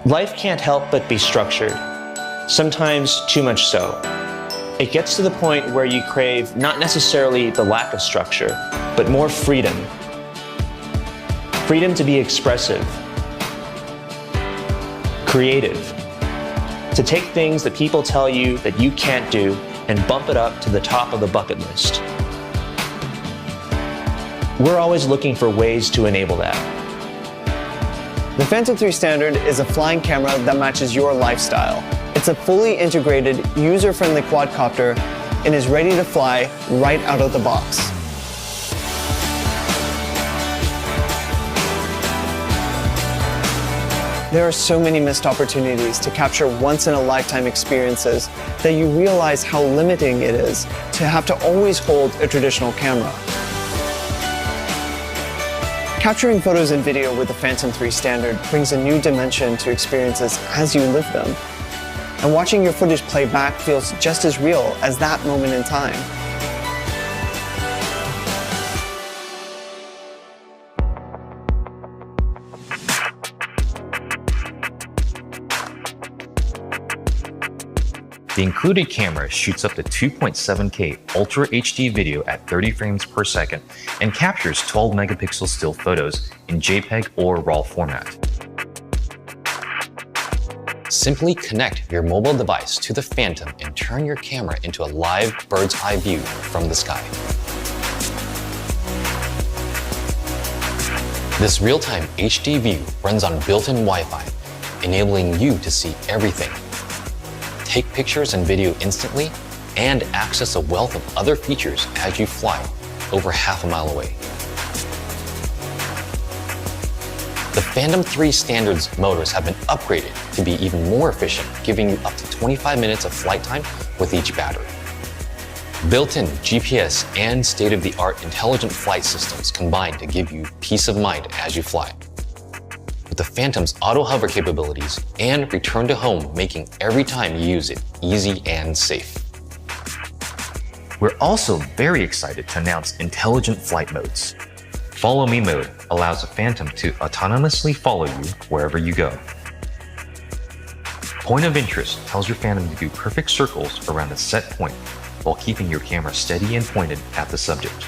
Life can't help but be structured, sometimes too much so. It gets to the point where you crave not necessarily the lack of structure, but more freedom. Freedom to be expressive, creative, to take things that people tell you that you can't do and bump it up to the top of the bucket list. We're always looking for ways to enable that. The Phantom 3 Standard is a flying camera that matches your lifestyle. It's a fully integrated, user-friendly quadcopter and is ready to fly right out of the box. There are so many missed opportunities to capture once-in-a-lifetime experiences that you realize how limiting it is to have to always hold a traditional camera. Capturing photos and video with the Phantom 3 Standard brings a new dimension to experiences as you live them. And watching your footage play back feels just as real as that moment in time. The included camera shoots up to 2.7K Ultra HD video at 30 frames per second and captures 12 megapixel still photos in JPEG or RAW format. Simply connect your mobile device to the Phantom and turn your camera into a live bird's eye view from the sky. This real-time HD view runs on built-in Wi-Fi, enabling you to see everything, take pictures and video instantly, and access a wealth of other features as you fly over half a mile away. The Phantom 3 Standard's motors have been upgraded to be even more efficient, giving you up to 25 minutes of flight time with each battery. Built-in GPS and state-of-the-art intelligent flight systems combine to give you peace of mind as you fly, with the Phantom's auto hover capabilities and return to home making every time you use it easy and safe. We're also very excited to announce intelligent flight modes. Follow Me mode allows the Phantom to autonomously follow you wherever you go. Point of interest tells your Phantom to do perfect circles around a set point while keeping your camera steady and pointed at the subject.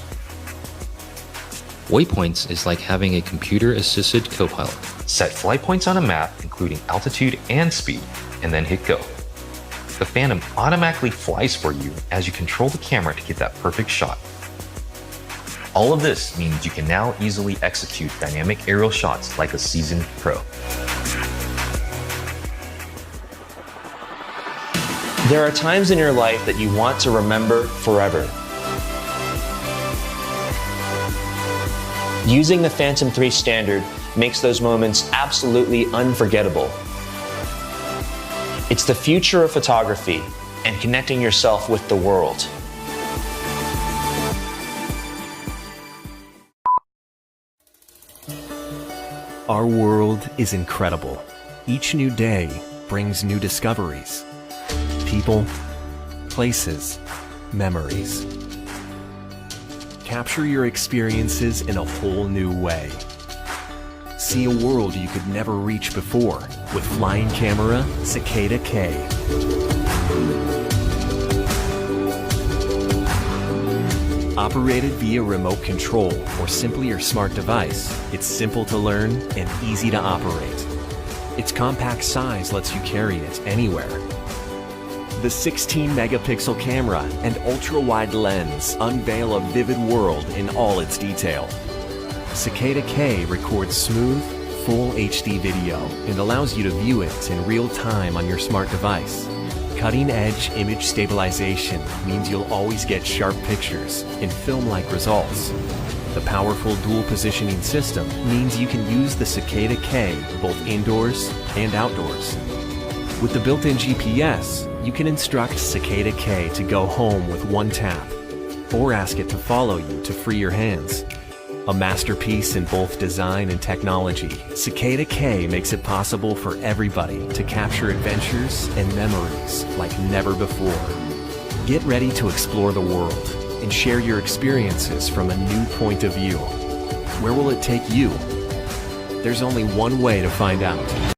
Waypoints is like having a computer-assisted co-pilot. Set flight points on a map, including altitude and speed, and then hit go. The Phantom automatically flies for you as you control the camera to get that perfect shot. All of this means you can now easily execute dynamic aerial shots like a seasoned pro. There are times in your life that you want to remember forever. Using the Phantom 3 Standard makes those moments absolutely unforgettable. It's the future of photography and connecting yourself with the world. Our world is incredible. Each new day brings new discoveries. People, places, memories. Capture your experiences in a whole new way. See a world you could never reach before with flying camera Cicada K. Operated via remote control or simply your smart device, it's simple to learn and easy to operate. Its compact size lets you carry it anywhere. The 16-megapixel camera and ultra-wide lens unveil a vivid world in all its detail. Cicada K records smooth, full HD video and allows you to view it in real time on your smart device. Cutting-edge image stabilization means you'll always get sharp pictures and film-like results. The powerful dual positioning system means you can use the Cicada K both indoors and outdoors. With the built-in GPS, you can instruct Cicada K to go home with one tap, or ask it to follow you to free your hands. A masterpiece in both design and technology, Cicada K makes it possible for everybody to capture adventures and memories like never before. Get ready to explore the world and share your experiences from a new point of view. Where will it take you? There's only one way to find out.